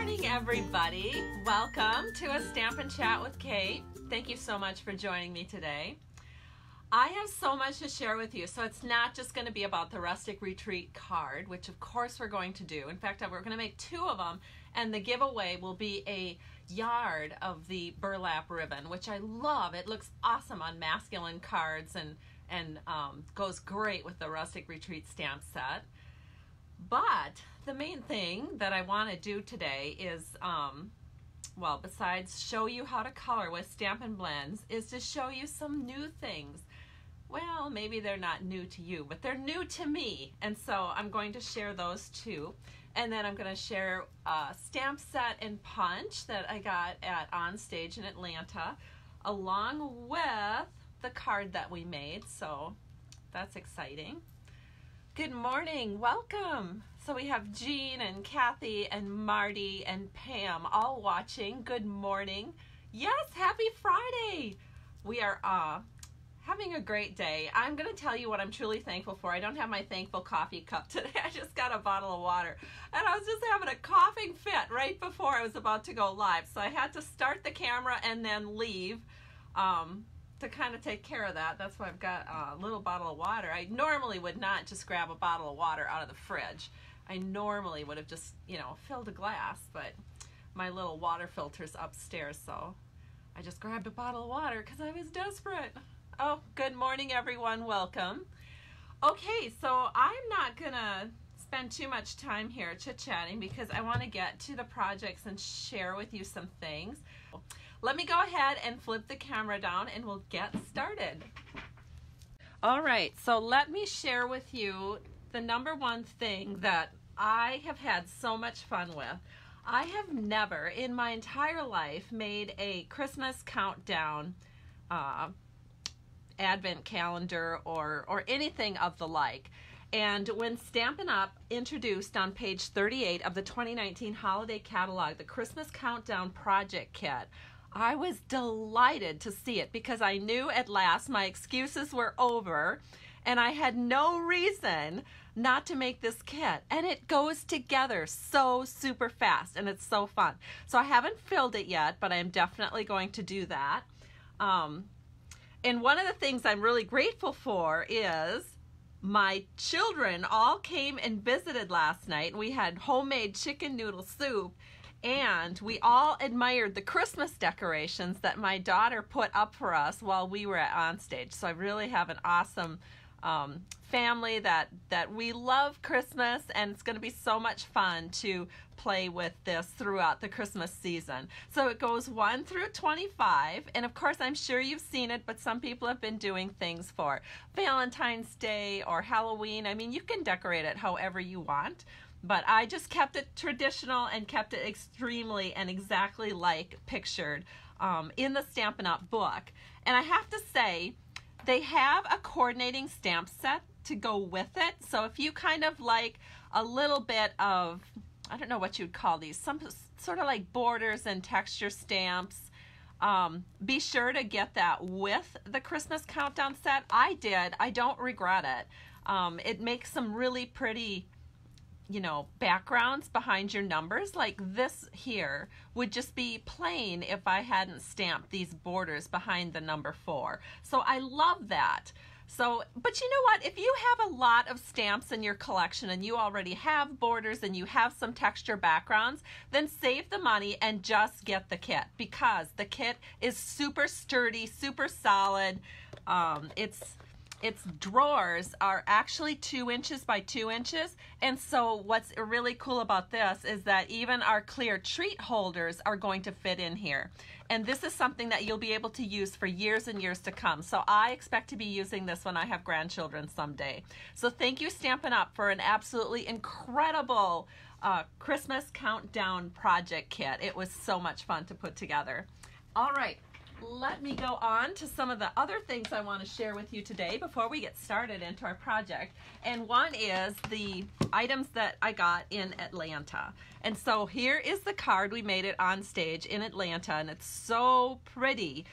morning, everybody. Welcome to a Stamp and Chat with Kate. Thank you so much for joining me today. I have so much to share with you, so it's not just going to be about the Rustic Retreat card, which of course we're going to do. In fact, we're going to make 2 of them, and the giveaway will be a yard of the burlap ribbon, which I love. It looks awesome on masculine cards and goes great with the Rustic Retreat stamp set. But the main thing that I want to do today is, well, besides show you how to color with Stampin' Blends, is to show you some new things. Well, maybe they're not new to you, but they're new to me. And so I'm going to share those too. And then I'm going to share a stamp set and punch that I got at On Stage in Atlanta, along with the card that we made. So that's exciting. Good morning, welcome. So we have Jean and Kathy and Marty and Pam all watching. Good morning. Yes, happy Friday. We are having a great day. I'm going to tell you what I'm truly thankful for. I don't have my thankful coffee cup today. I just got a bottle of water. And I was just having a coughing fit right before I was about to go live. So I had to start the camera and then leave to kind of take care of that. That's why I've got a little bottle of water. I normally would not just grab a bottle of water out of the fridge. I normally would have just, filled a glass, but my little water filter's upstairs, so I just grabbed a bottle of water because I was desperate. Oh, good morning, everyone. Welcome. Okay, so I'm not gonna spend too much time here chit-chatting because I want to get to the projects and share with you some things. Let me go ahead and flip the camera down and we'll get started. All right, so let me share with you the number one thing that I have had so much fun with. I have never in my entire life made a Christmas countdown advent calendar or anything of the like. And when Stampin' Up introduced on page 38 of the 2019 holiday catalog the Christmas Countdown Project Kit, I was delighted to see it because I knew at last my excuses were over and I had no reason not to make this kit. And it goes together so super fast and it's so fun. So I haven't filled it yet, but I'm definitely going to do that. And one of the things I'm really grateful for is my children all came and visited last night. We had homemade chicken noodle soup. And we all admired the Christmas decorations that my daughter put up for us while we were at On Stage. So I really have an awesome family that we love Christmas, and it's going to be so much fun to play with this throughout the Christmas season. So it goes 1 through 25, and of course I'm sure you've seen it, but some people have been doing things for Valentine's Day or Halloween. I mean, you can decorate it however you want. But I just kept it traditional and kept it extremely and exactly like pictured in the Stampin' Up book. And I have to say, they have a coordinating stamp set to go with it. So if you kind of like a little bit of, I don't know what you'd call these, some sort of like borders and texture stamps, be sure to get that with the Christmas Countdown set. I did. I don't regret it. It makes some really pretty backgrounds behind your numbers. Like this here would just be plain if I hadn't stamped these borders behind the number 4. So I love that. So, but you know what? If you have a lot of stamps in your collection and you already have borders and you have some texture backgrounds, then save the money and just get the kit because the kit is super sturdy, super solid. Its drawers are actually 2 inches by 2 inches, and so what's really cool about this is that even our clear treat holders are going to fit in here. And this is something that you'll be able to use for years and years to come. So I expect to be using this when I have grandchildren someday. So thank you, Stampin' Up, for an absolutely incredible Christmas Countdown Project Kit. It was so much fun to put together. All right. Let me go on to some of the other things I want to share with you today before we get started into our project. And one is the items that I got in Atlanta. And so here is the card. We made it On Stage in Atlanta, and it's so pretty.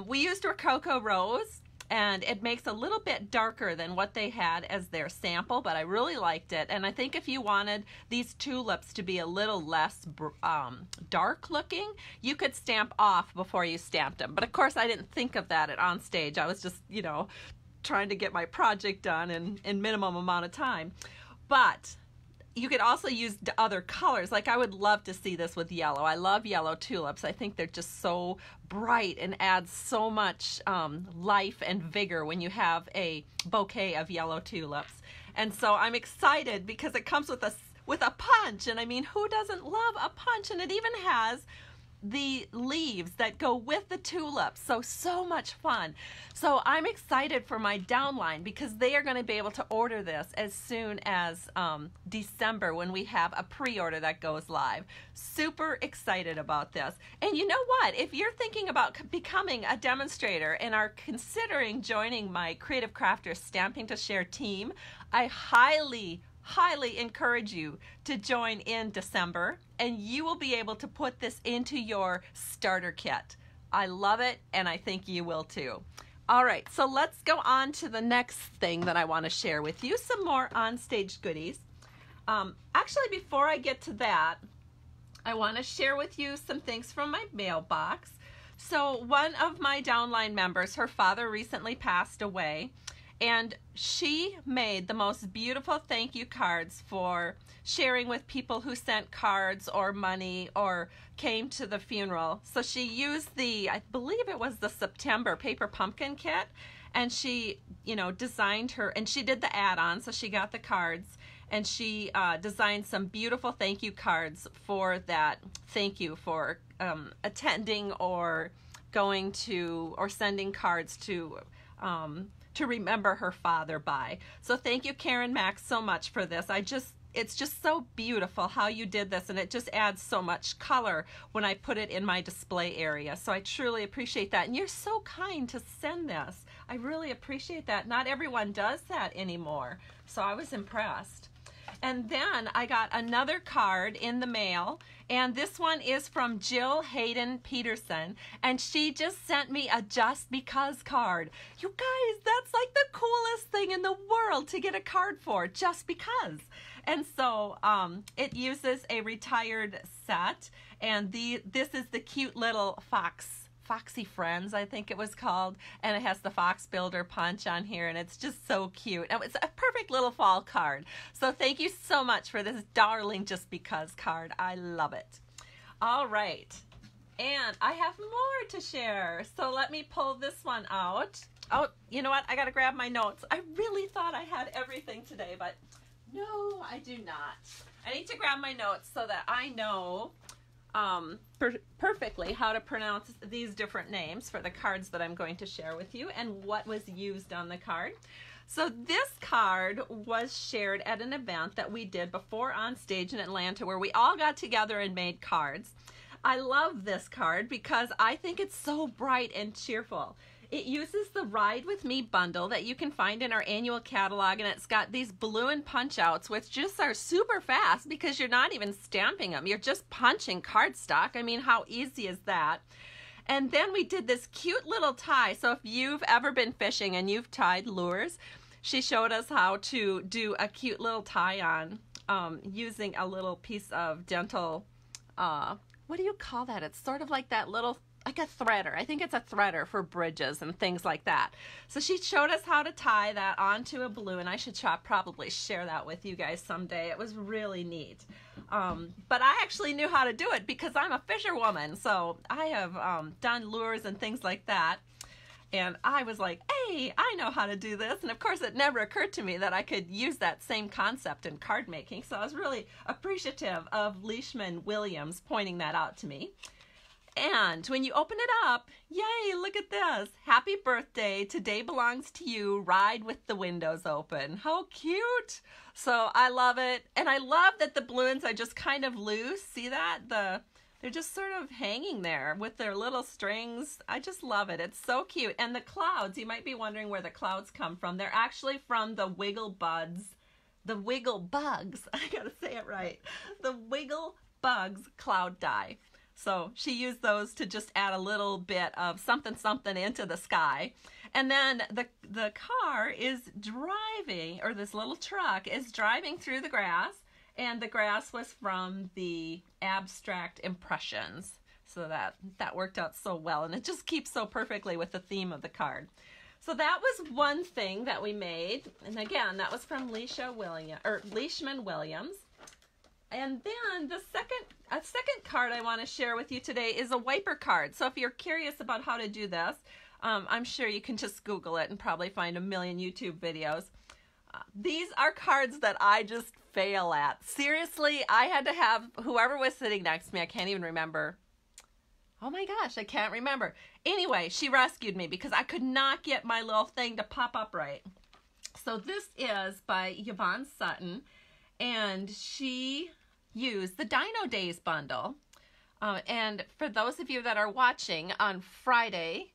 We used Rococo Rose, and it makes a little bit darker than what they had as their sample, but I really liked it. And I think if you wanted these tulips to be a little less dark looking, you could stamp off before you stamped them. But of course I didn't think of that on stage. I was just, you know, trying to get my project done in minimum amount of time. But you could also use other colors. Like I would love to see this with yellow. I love yellow tulips. I think they're just so bright and add so much life and vigor when you have a bouquet of yellow tulips. And so I'm excited because it comes with a punch. And I mean, who doesn't love a punch? And it even has the leaves that go with the tulips. So much fun. So I'm excited for my downline because they are going to be able to order this as soon as December when we have a pre-order that goes live. Super excited about this. And you know what? If you're thinking about becoming a demonstrator and are considering joining my Creative Crafters Stamping to Share team, I highly encourage you to join in December, and you will be able to put this into your starter kit. I love it, and I think you will too. All right, so let's go on to the next thing that I want to share with you, some more on-stage goodies. Actually, before I get to that, I want to share with you some things from my mailbox. So one of my downline members, her father recently passed away, and she made the most beautiful thank you cards for sharing with people who sent cards or money or came to the funeral. So she used I believe it was the September paper pumpkin kit, and she, you know, designed her, and she did the add-on, so she got the cards, and she designed some beautiful thank you cards for that thank you for attending or going to or sending cards to remember her father by. So thank you, Karen Max, so much for this. It's just so beautiful how you did this, and it just adds so much color when I put it in my display area. So I truly appreciate that. And you're so kind to send this. I really appreciate that. Not everyone does that anymore. So I was impressed. And then I got another card in the mail, and this one is from Jill Hayden Peterson, and she just sent me a Just Because card. You guys, that's like the coolest thing in the world to get a card for, just because. And so it uses a retired set, and this is the cute little Foxy Friends, I think it was called, and it has the Fox Builder punch on here, and it's just so cute. And it's a perfect little fall card. So thank you so much for this darling Just Because card. I love it. All right, and I have more to share. So let me pull this one out. Oh, you know what? I got to grab my notes. I really thought I had everything today, but no, I do not. I need to grab my notes so that I know perfectly how to pronounce these different names for the cards that I'm going to share with you and what was used on the card. So this card was shared at an event that we did before on stage in Atlanta where we all got together and made cards. I love this card because I think it's so bright and cheerful. It uses the Ride With Me bundle that you can find in our annual catalog, and it's got these balloon punch-outs, which just are super fast because you're not even stamping them. You're just punching cardstock. I mean, how easy is that? And then we did this cute little tie. So if you've ever been fishing and you've tied lures, she showed us how to do a cute little tie-on using a little piece of dental, what do you call that? It's sort of like that little, like a threader. I think it's a threader for bridges and things like that. So she showed us how to tie that onto a balloon. I should probably share that with you guys someday. It was really neat. But I actually knew how to do it because I'm a fisherwoman. So I have done lures and things like that. And I was like, hey, I know how to do this. And of course, it never occurred to me that I could use that same concept in card making. So I was really appreciative of Leishman Williams pointing that out to me. And when you open it up, yay, look at this. Happy birthday. Today belongs to you. Ride with the windows open. How cute. So I love it. And I love that the balloons are just kind of loose. See that? They're just sort of hanging there with their little strings. I just love it. It's so cute. And the clouds, you might be wondering where the clouds come from. They're actually from the Wiggle Bugs. The Wiggle Bugs. I gotta say it right. The Wiggle Bugs cloud die. So she used those to just add a little bit of something into the sky. And then the car is driving, or this little truck is driving through the grass, and the grass was from the abstract impressions. So that worked out so well, and it just keeps so perfectly with the theme of the card. So that was one thing that we made, and again, that was from Leishman Williams. And then the second card I want to share with you today is a wiper card. So if you're curious about how to do this, I'm sure you can just Google it and probably find a million YouTube videos. These are cards that I just fail at. Seriously, I had to have whoever was sitting next to me, I can't even remember. Oh my gosh, I can't remember. Anyway, she rescued me because I could not get my little thing to pop up right. So this is by Yvonne Sutton, and she used the Dino Days bundle. And for those of you that are watching, on Friday,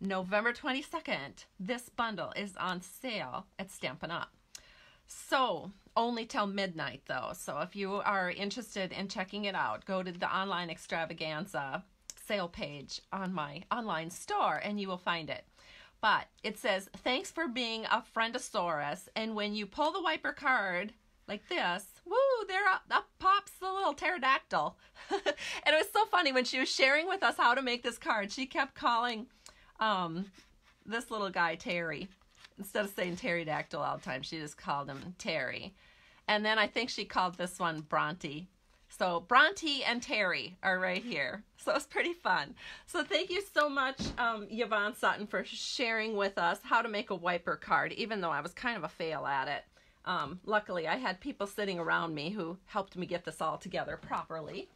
November 22nd, this bundle is on sale at Stampin' Up. So, only till midnight though. So if you are interested in checking it out, go to the online extravaganza sale page on my online store and you will find it. But it says, thanks for being a friendosaurus. And when you pull the wiper card like this, woo, there up pops the little pterodactyl. And it was so funny when she was sharing with us how to make this card. She kept calling this little guy Terry. Instead of saying pterodactyl all the time, she just called him Terry. And then I think she called this one Bronte. So Bronte and Terry are right here. So it's pretty fun. So thank you so much, Yvonne Sutton, for sharing with us how to make a wiper card, even though I was kind of a fail at it. Luckily, I had people sitting around me who helped me get this all together properly.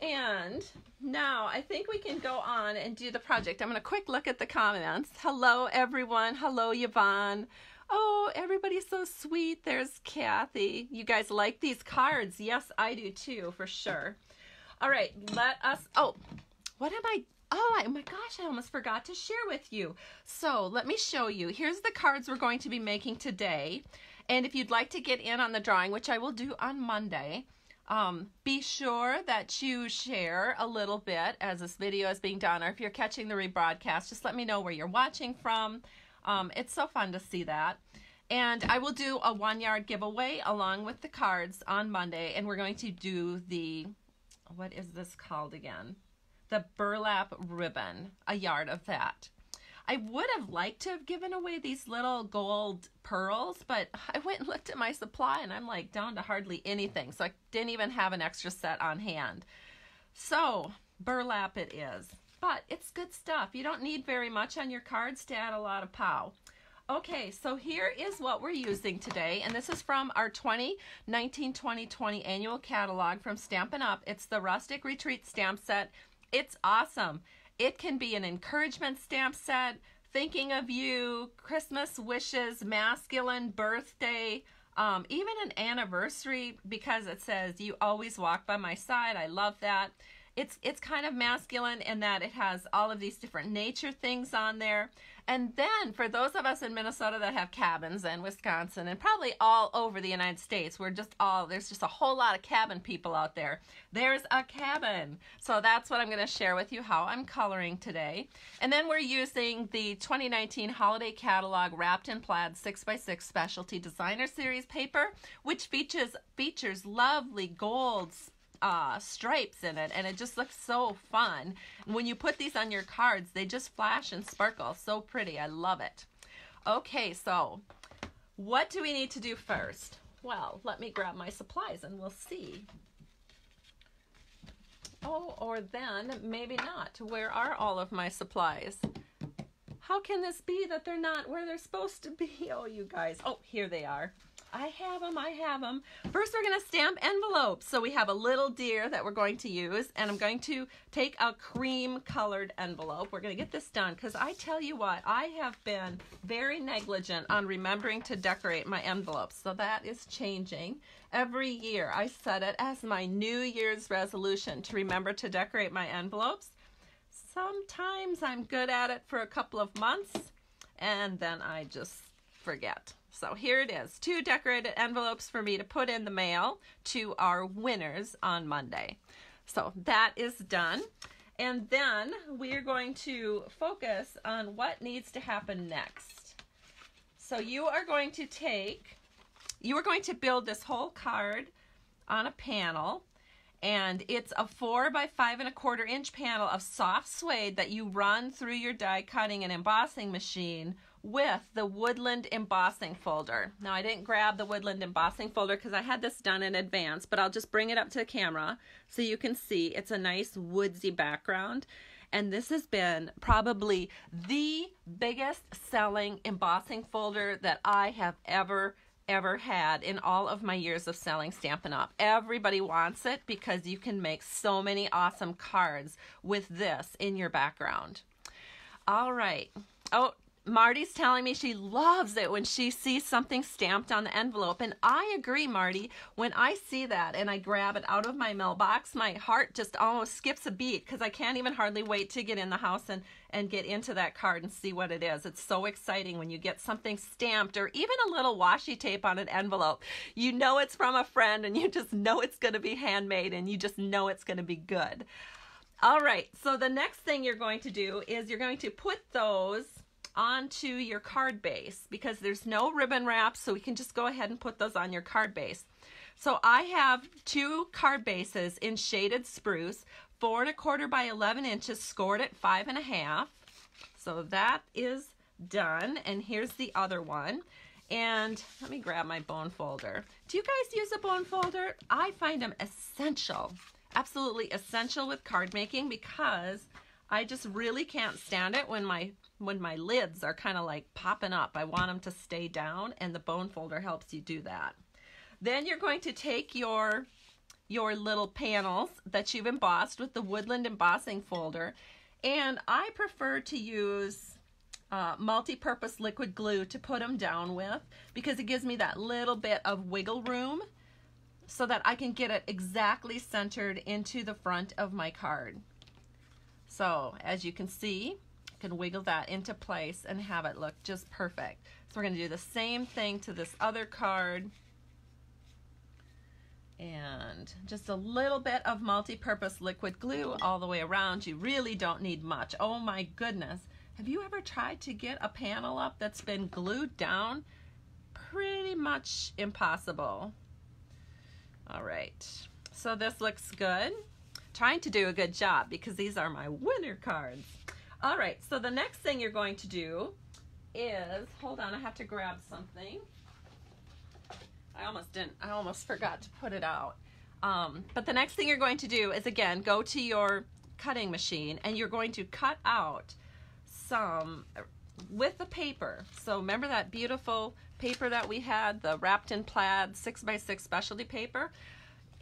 And now I think we can go on and do the project. I'm going to quick look at the comments. Hello, everyone. Hello, Yvonne. Oh, everybody's so sweet. There's Kathy. You guys like these cards? Yes, I do too, for sure. All right, let us, oh my gosh, I almost forgot to share with you. So let me show you. Here's the cards we're going to be making today. And if you'd like to get in on the drawing, which I will do on Monday, be sure that you share a little bit as this video is being done, or if you're catching the rebroadcast, just let me know where you're watching from. It's so fun to see that. And I will do a 1 yard giveaway along with the cards on Monday, and we're going to do the, what is this called again? The burlap ribbon, a yard of that. I would have liked to have given away these little gold pearls, but I went and looked at my supply and I'm like down to hardly anything. So I didn't even have an extra set on hand. So burlap it is, but it's good stuff. You don't need very much on your cards to add a lot of pow. Okay, so here is what we're using today, and this is from our 2019-2020 annual catalog from Stampin' Up. It's the Rustic Retreat stamp set. It's awesome. It can be an encouragement stamp set, thinking of you, Christmas wishes, masculine, birthday, even an anniversary, because it says you always walk by my side. I love that. It's kind of masculine in that it has all of these different nature things on there. And then for those of us in Minnesota that have cabins, and Wisconsin, and probably all over the United States, there's just a whole lot of cabin people out there. There's a cabin. So that's what I'm going to share with you, how I'm coloring today. And then we're using the 2019 Holiday Catalog Wrapped in Plaid 6x6 Specialty Designer Series paper, which features lovely gold stripes in it, and it just looks so fun. And when you put these on your cards, they just flash and sparkle. So pretty. I love it. Okay, so what do we need to do first? Well, let me grab my supplies and we'll see. Oh, or then maybe not. Where are all of my supplies? How can this be that they're not where they're supposed to be? Oh, you guys. Oh, here they are. I have them. First, we're going to stamp envelopes. So we have a little deer that we're going to use, and I'm going to take a cream colored envelope. We're going to get this done because I tell you what, I have been very negligent on remembering to decorate my envelopes. So that is changing. Every year I set it as my New Year's resolution to remember to decorate my envelopes. Sometimes I'm good at it for a couple of months, and then I just forget. So here it is, 2 decorated envelopes for me to put in the mail to our winners on Monday. So that is done. And then we are going to focus on what needs to happen next. So you are going to build this whole card on a panel, and it's a 4 by 5 1/4 inch panel of soft suede that you run through your die cutting and embossing machine with the woodland embossing folder. Now I didn't grab the woodland embossing folder because I had this done in advance, but I'll just bring it up to the camera so you can see it's a nice woodsy background. And this has been probably the biggest selling embossing folder that I have ever had in all of my years of selling Stampin' Up. Everybody wants it because you can make so many awesome cards with this in your background. All right. Oh, Marty's telling me she loves it when she sees something stamped on the envelope, and I agree, Marty. When I see that and I grab it out of my mailbox, my heart just almost skips a beat because I can't even hardly wait to get in the house and get into that card and see what it is. It's so exciting when you get something stamped or even a little washi tape on an envelope. You know it's from a friend and you just know it's going to be handmade and you just know it's going to be good. All right, so the next thing you're going to do is you're going to put those onto your card base because there's no ribbon wrap, so we can just go ahead and put those on your card base. So I have 2 card bases in shaded spruce, 4 1/4 by 11 inches, scored at 5 1/2. So that is done, and here's the other one. And let me grab my bone folder. Do you guys use a bone folder? I find them essential, absolutely essential with card making because I just really can't stand it when my lids are kind of like popping up. I want them to stay down, and the bone folder helps you do that. Then you're going to take your little panels that you've embossed with the woodland embossing folder, and I prefer to use multi-purpose liquid glue to put them down with because it gives me that little bit of wiggle room so that I can get it exactly centered into the front of my card. So as you can see, I can wiggle that into place and have it look just perfect. So we're going to do the same thing to this other card. And just a little bit of multi-purpose liquid glue all the way around. You really don't need much. Oh my goodness. Have you ever tried to get a panel up that's been glued down? Pretty much impossible. All right. So this looks good. Trying to do a good job because these are my winner cards. All right, so the next thing you're going to do is, hold on, I have to grab something. I almost forgot to put it out. But the next thing you're going to do is, again, go to your cutting machine and you're going to cut out some with the paper. So remember that beautiful paper that we had, the wrapped in plaid 6x6 specialty paper?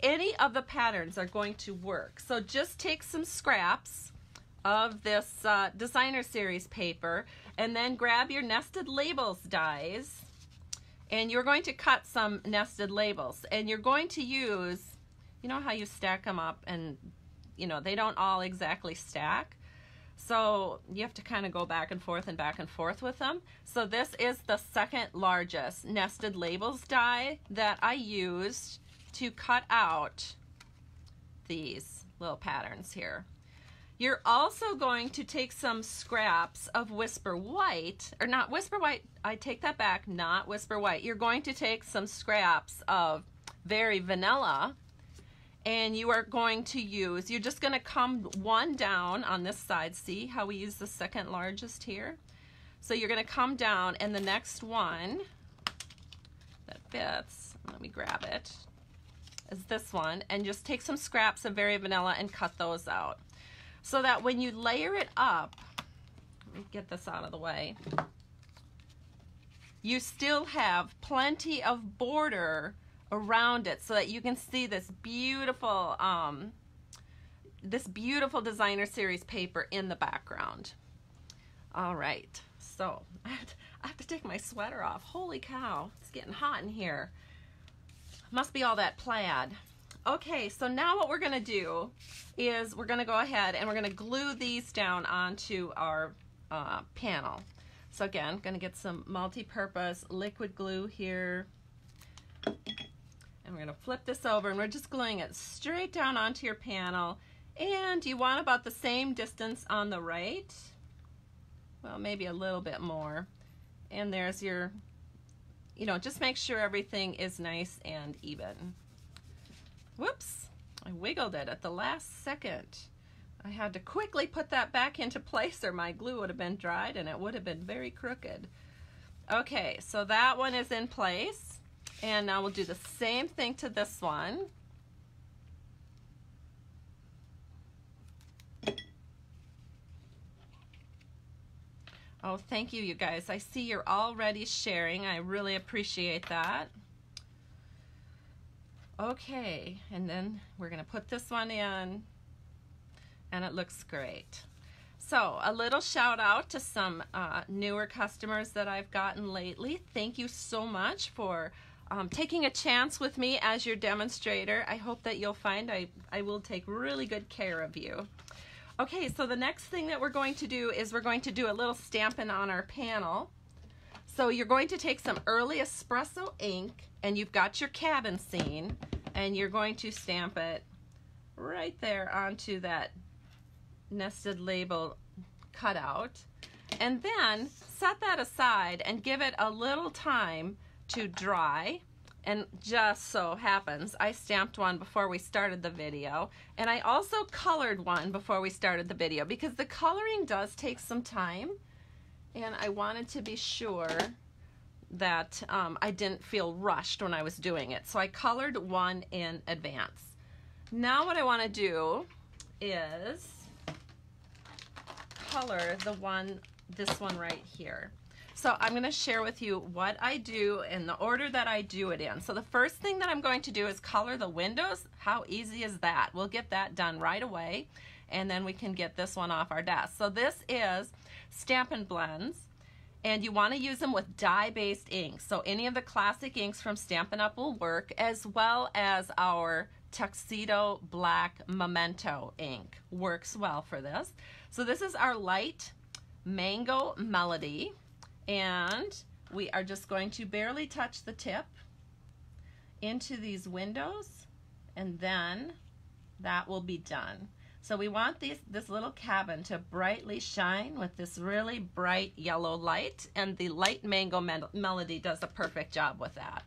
Any of the patterns are going to work. So just take some scraps of this designer series paper and then grab your nested labels dies, and you're going to cut some nested labels, and you're going to use, you know how you stack them up and you know they don't all exactly stack, so you have to kind of go back and forth with them. So this is the second largest nested labels die that I used to cut out these little patterns here. You're also going to take some scraps of Whisper White, or not Whisper White, I take that back, not Whisper White. You're going to take some scraps of Very Vanilla, and you are going to use, you're just going to come one down on this side. See how we use the second largest here? So you're going to come down, and the next one that fits, let me grab it, is this one, and just take some scraps of Very Vanilla and cut those out so that when you layer it up, let me get this out of the way, you still have plenty of border around it so that you can see this beautiful designer series paper in the background. All right, so I have to take my sweater off. Holy cow, it's getting hot in here. Must be all that plaid. Okay, so now what we're going to do is we're going to go ahead and we're going to glue these down onto our panel. So again, going to get some multi-purpose liquid glue here. And we're going to flip this over and we're just gluing it straight down onto your panel. And you want about the same distance on the right. Well, maybe a little bit more. And there's your, you know, just make sure everything is nice and even. Whoops, I wiggled it at the last second. I had to quickly put that back into place or my glue would have been dried and it would have been very crooked. Okay, so that one is in place. And now we'll do the same thing to this one. Oh, thank you, you guys. I see you're already sharing. I really appreciate that. Okay, and then we're going to put this one in, and it looks great. So, a little shout out to some newer customers that I've gotten lately. Thank you so much for taking a chance with me as your demonstrator. I hope that you'll find I will take really good care of you. Okay, so the next thing that we're going to do is we're going to do a little stamping on our panel. So you're going to take some early espresso ink and you've got your cabin scene and you're going to stamp it right there onto that nested label cutout. And then set that aside and give it a little time to dry. And just so happens, I stamped one before we started the video, and I also colored one before we started the video because the coloring does take some time, and I wanted to be sure that I didn't feel rushed when I was doing it. So I colored one in advance. Now what I want to do is color this one right here. So I'm going to share with you what I do in the order that I do it in. So the first thing that I'm going to do is color the windows. How easy is that? We'll get that done right away, and then we can get this one off our desk. So this is Stampin' Blends, and you want to use them with dye-based inks. So any of the classic inks from Stampin' Up will work, as well as our Tuxedo Black Memento ink works well for this. So this is our light Mango Melody. And we are just going to barely touch the tip into these windows, and then that will be done. So we want this little cabin to brightly shine with this really bright yellow light, and the light Mango Melody does a perfect job with that.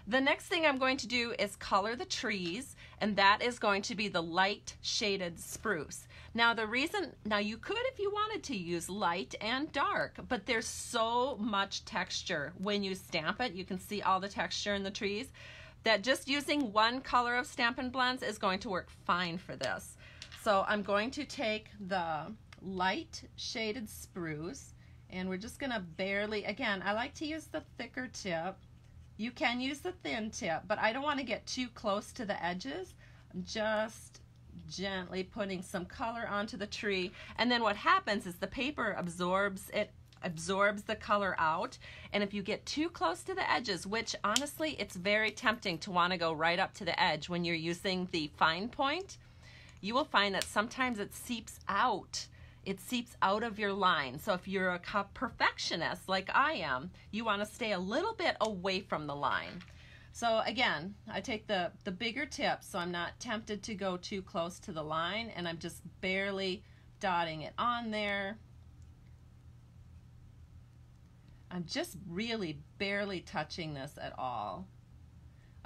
The next thing I'm going to do is color the trees, and that is going to be the light shaded spruce. Now you could, if you wanted to, use light and dark, but there's so much texture when you stamp it. You can see all the texture in the trees, that just using one color of Stampin' Blends is going to work fine for this. So I'm going to take the light shaded spruce, and we're just gonna barely, again, I like to use the thicker tip. You can use the thin tip, but I don't want to get too close to the edges. I'm just gently putting some color onto the tree, and then what happens is the paper absorbs the color out, and if you get too close to the edges, which honestly it's very tempting to want to go right up to the edge when you're using the fine point, you will find that sometimes it seeps out. It seeps out of your line. So if you're a perfectionist like I am, you want to stay a little bit away from the line. So again, I take the bigger tip so I'm not tempted to go too close to the line, and I'm just barely dotting it on there. I'm just really barely touching this at all.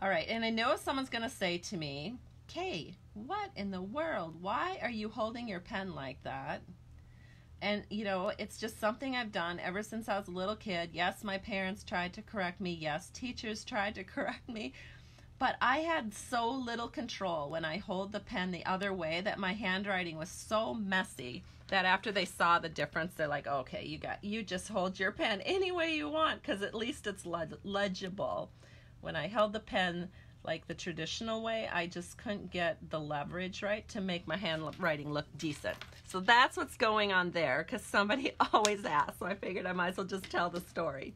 All right, and I know someone's going to say to me, Kay, what in the world? Why are you holding your pen like that? And, you know, it's just something I've done ever since I was a little kid. Yes, my parents tried to correct me. Yes, teachers tried to correct me. But I had so little control when I hold the pen the other way that my handwriting was so messy that after they saw the difference, they're like, okay, you just hold your pen any way you want, because at least it's legible. When I held the pen like the traditional way, I just couldn't get the leverage right to make my handwriting look decent. So that's what's going on there, because somebody always asks, so I figured I might as well just tell the story.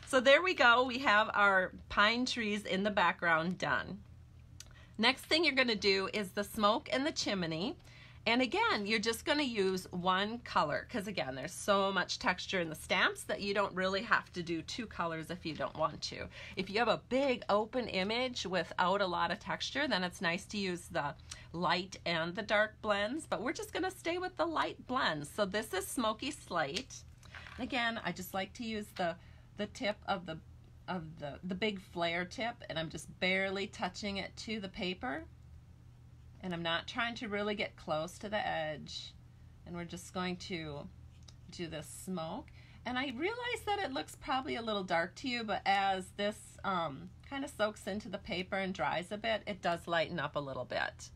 So there we go, we have our pine trees in the background done. Next thing you're going to do is the smoke and the chimney, And again, you're just going to use one color because again, there's so much texture in the stamps that you don't really have to do two colors if you don't want to. If you have a big open image without a lot of texture, then it's nice to use the light and the dark blends, but we're just going to stay with the light blends. So this is Smoky Slate. Again, I just like to use the tip of the big flare tip, and I'm just barely touching it to the paper. And I'm not trying to really get close to the edge. And we're just going to do this smoke. And I realize that it looks probably a little dark to you, but as this kind of soaks into the paper and dries a bit, it does lighten up a little bit.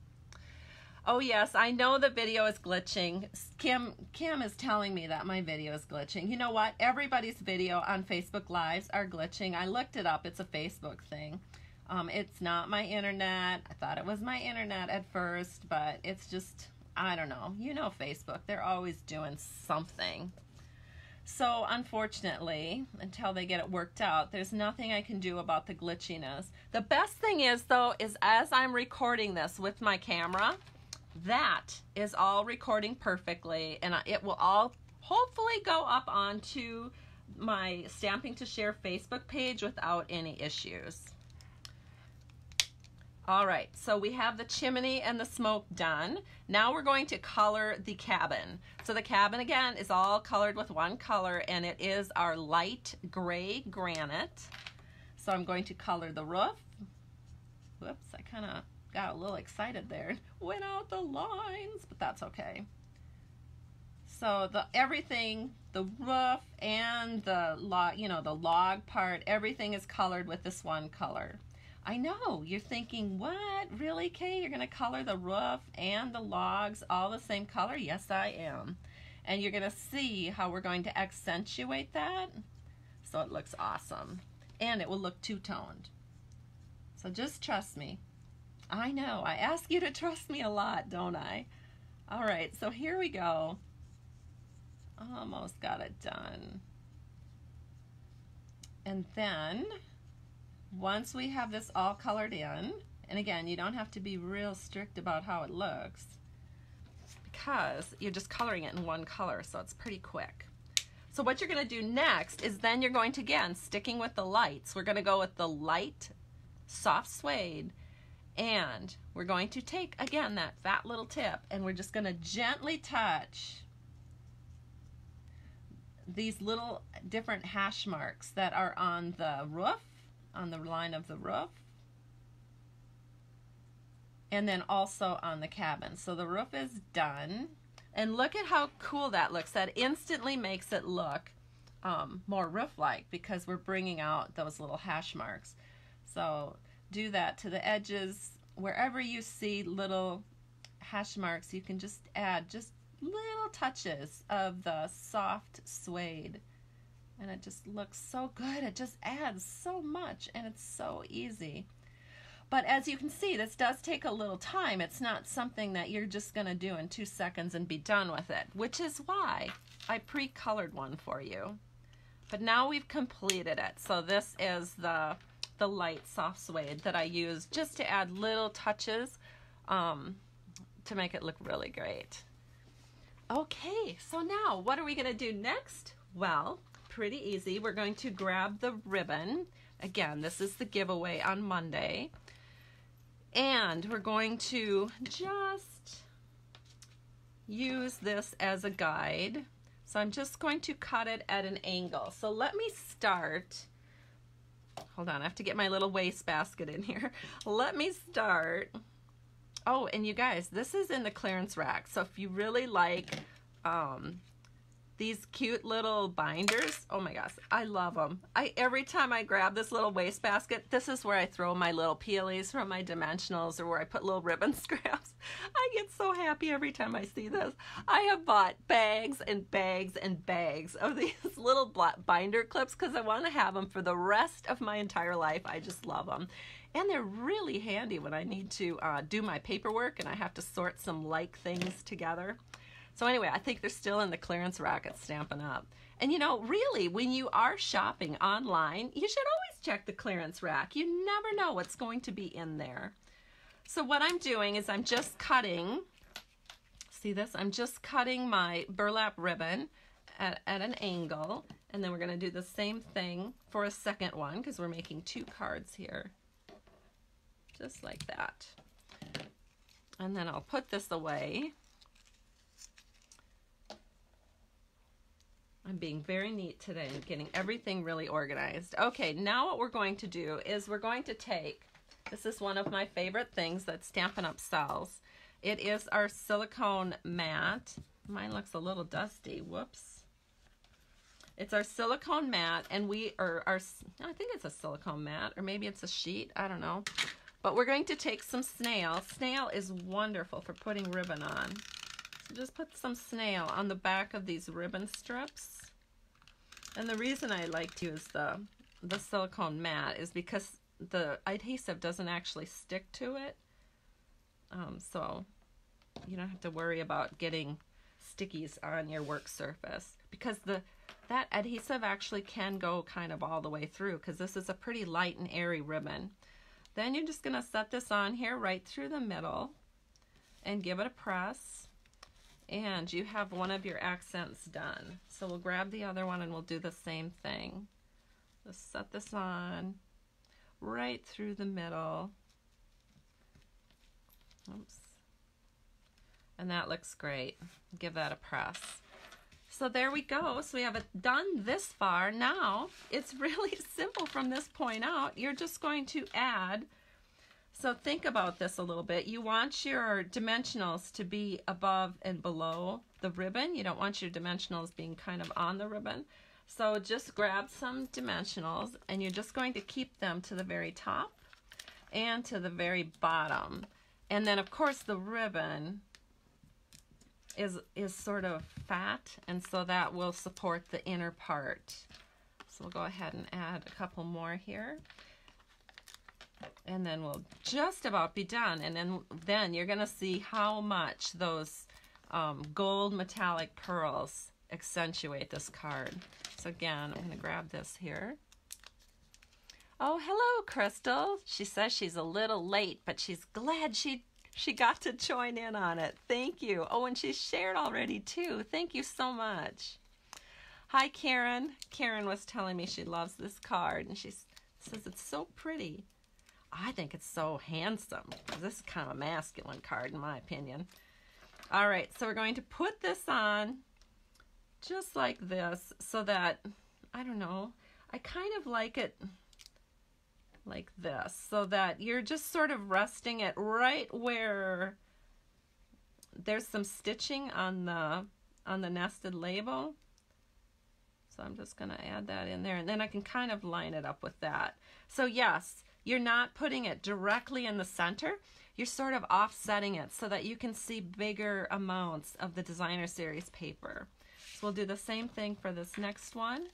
Oh yes, I know the video is glitching. Kim is telling me that my video is glitching. You know what? Everybody's video on Facebook Lives are glitching. I looked it up. It's a Facebook thing. It's not my internet. I thought it was my internet at first, but it's just, I don't know. You know Facebook. They're always doing something. So unfortunately, until they get it worked out, there's nothing I can do about the glitchiness. The best thing is, though, is as I'm recording this with my camera, that is all recording perfectly, and it will all hopefully go up onto my Stamping to Share Facebook page without any issues. All right, so we have the chimney and the smoke done. Now we're going to color the cabin. So the cabin, again, is all colored with one color, and it is our light gray granite. So I'm going to color the roof. Whoops, I kind of got a little excited there. Went out the lines, but that's okay. So everything, the roof and the log part, everything is colored with this one color. I know, you're thinking, what? Really, Kay? You're going to color the roof and the logs all the same color? Yes, I am. And you're going to see how we're going to accentuate that so it looks awesome. And it will look two-toned. So just trust me. I know, I ask you to trust me a lot, don't I? All right, so here we go. Almost got it done. And then once we have this all colored in, and again, you don't have to be real strict about how it looks because you're just coloring it in one color, so it's pretty quick. So what you're going to do next is then you're going to, again, sticking with the lights, we're going to go with the light soft suede, and we're going to take, again, that fat little tip, and we're just going to gently touch these little different hash marks that are on the roof, on the line of the roof, and then also on the cabin. So the roof is done, and look at how cool that looks. That instantly makes it look more roof-like because we're bringing out those little hash marks. So do that to the edges. Wherever you see little hash marks, you can just add just little touches of the soft suede. And it just looks so good. It just adds so much, and it's so easy. But as you can see, this does take a little time. It's not something that you're just going to do in 2 seconds and be done with it, which is why I pre-colored one for you. But now we've completed it. So this is the light soft suede that I use just to add little touches to make it look really great. Okay, so now what are we going to do next? Well, pretty easy. We're going to grab the ribbon. Again, this is the giveaway on Monday. And we're going to just use this as a guide. So I'm just going to cut it at an angle. So let me start. Hold on, I have to get my little wastebasket in here. Let me start. Oh, and you guys, this is in the clearance rack. So if you really like these cute little binders, oh my gosh, I love them. Every time I grab this little wastebasket, this is where I throw my little peelies from my dimensionals, or where I put little ribbon scraps. I get so happy every time I see this. I have bought bags and bags and bags of these little binder clips because I want to have them for the rest of my entire life. I just love them. And they're really handy when I need to do my paperwork and I have to sort some like things together. So anyway, I think they're still in the clearance rack at Stampin' Up. And you know, really, when you are shopping online, you should always check the clearance rack. You never know what's going to be in there. So what I'm doing is I'm just cutting See this? I'm just cutting my burlap ribbon at an angle, and then we're going to do the same thing for a second one because we're making 2 cards here. Just like that. And then I'll put this away. I'm being very neat today and getting everything really organized. Okay, now what we're going to do is we're going to take, this is one of my favorite things that Stampin' Up! Sells. It is our silicone mat. Mine looks a little dusty. Whoops. It's our silicone mat, and I think it's a silicone mat, or maybe it's a sheet. I don't know. But we're going to take some snail. Snail is wonderful for putting ribbon on. So just put some snail on the back of these ribbon strips. And the reason I like to use the silicone mat is because the adhesive doesn't actually stick to it. So you don't have to worry about getting stickies on your work surface, because that adhesive actually can go kind of all the way through, because this is a pretty light and airy ribbon. Then you're just going to set this on here right through the middle and give it a press, and you have one of your accents done. So we'll grab the other one and we'll do the same thing. Just set this on right through the middle. Oops. And that looks great. Give that a press. So there we go. So we have it done this far. Now it's really simple from this point out. You're just going to add, so think about this a little bit. You want your dimensionals to be above and below the ribbon. You don't want your dimensionals being kind of on the ribbon. So just grab some dimensionals, and you're just going to keep them to the very top and to the very bottom. And then of course the ribbon is sort of fat, and so that will support the inner part. So we'll go ahead and add a couple more here, and then we'll just about be done. And then you're gonna see how much those gold metallic pearls accentuate this card. So again, I'm gonna grab this here. Oh, hello, Crystal. She says she's a little late, but she's glad she got to join in on it. Thank you. Oh, and she shared already too. Thank you so much. Hi, Karen. Karen was telling me she loves this card, and she says it's so pretty. I think it's so handsome. This is kind of a masculine card in my opinion. All right, so we're going to put this on just like this, so that, I don't know, I kind of like it like this, so that you're just sort of resting it right where there's some stitching on the nested label. So I'm just going to add that in there, and then I can kind of line it up with that. So yes, you're not putting it directly in the center. You're sort of offsetting it so that you can see bigger amounts of the designer series paper. So we'll do the same thing for this next one.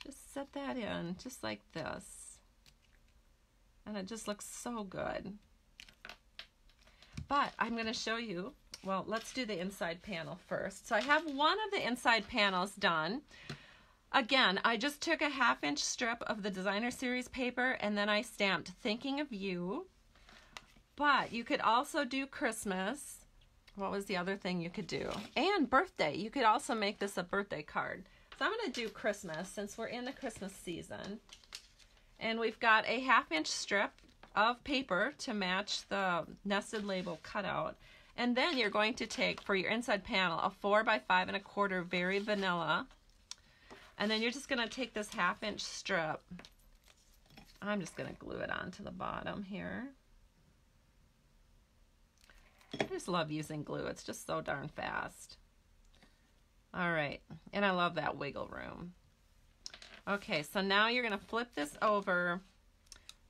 Just set that in just like this. And it just looks so good. But I'm going to show you, well, let's do the inside panel first. So I have one of the inside panels done. Again, I just took a 1/2 inch strip of the designer series paper, and then I stamped Thinking of You. But you could also do Christmas. What was the other thing you could do? And birthday. You could also make this a birthday card. So I'm going to do Christmas since we're in the Christmas season. And we've got a 1/2 inch strip of paper to match the nested label cutout. And then you're going to take, for your inside panel, a 4 by 5 1/4 very vanilla. And then you're just going to take this 1/2 inch strip. I'm just going to glue it onto the bottom here. I just love using glue. It's just so darn fast. All right, and I love that wiggle room. Okay, so now you're going to flip this over,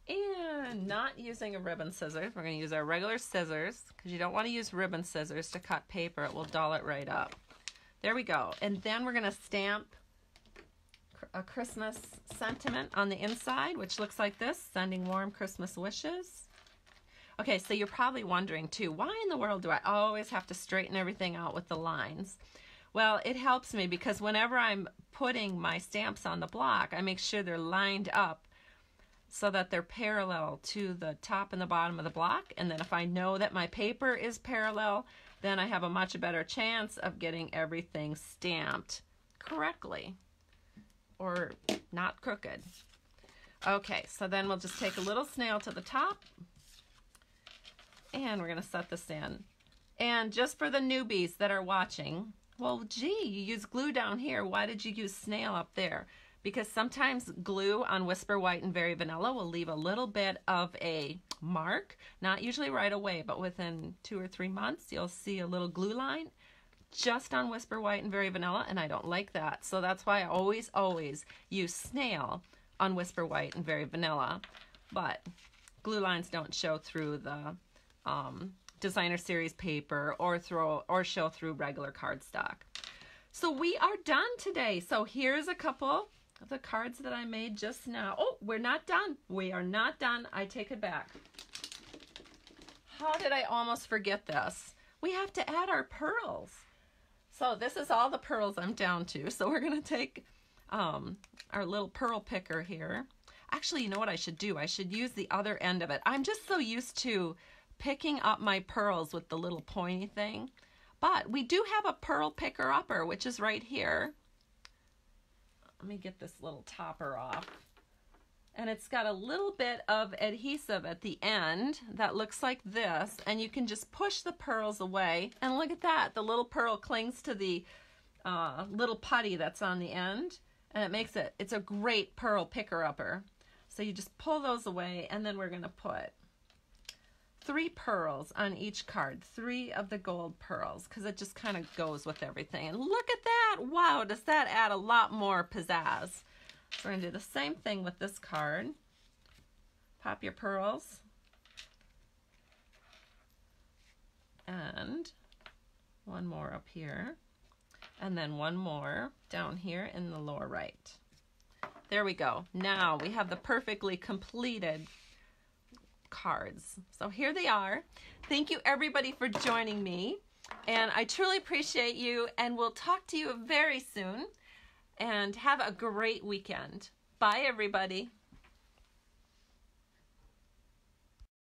and not using a ribbon scissors. We're going to use our regular scissors, because you don't want to use ribbon scissors to cut paper. It will dull it right up. There we go. And then we're going to stamp a Christmas sentiment on the inside, which looks like this: sending warm Christmas wishes. Okay, so you're probably wondering too, why in the world do I always have to straighten everything out with the lines? Well, it helps me because whenever I'm putting my stamps on the block, I make sure they're lined up so that they're parallel to the top and the bottom of the block. And then if I know that my paper is parallel, then I have a much better chance of getting everything stamped correctly or not crooked. Okay, so then we'll just take a little snail to the top and we're going to set this in. And just for the newbies that are watching, well, gee, you use glue down here. Why did you use snail up there? Because sometimes glue on Whisper White and Very Vanilla will leave a little bit of a mark. Not usually right away, but within 2 or 3 months, you'll see a little glue line just on Whisper White and Very Vanilla, and I don't like that. So that's why I always use snail on Whisper White and Very Vanilla. But glue lines don't show through the designer series paper or show through regular cardstock. So we are done today. So here's a couple of the cards that I made just now. Oh, we're not done. We are not done. I take it back. How did I almost forget this? We have to add our pearls. So this is all the pearls I'm down to. So we're going to take our little pearl picker here. Actually, you know what I should do? I should use the other end of it. I'm just so used to picking up my pearls with the little pointy thing. But we do have a pearl picker upper, which is right here. Let me get this little topper off. And it's got a little bit of adhesive at the end that looks like this. And you can just push the pearls away. And look at that. The little pearl clings to the little putty that's on the end. And it makes it, it's a great pearl picker upper. So you just pull those away, and then we're going to put 3 pearls on each card, 3 of the gold pearls, because it just kind of goes with everything. And look at that! Wow, does that add a lot more pizzazz? So we're going to do the same thing with this card. Pop your pearls. And one more up here. And then one more down here in the lower right. There we go. Now we have the perfectly completed cards. So here they are. Thank you everybody for joining me, and I truly appreciate you, and we'll talk to you very soon, and have a great weekend. Bye everybody.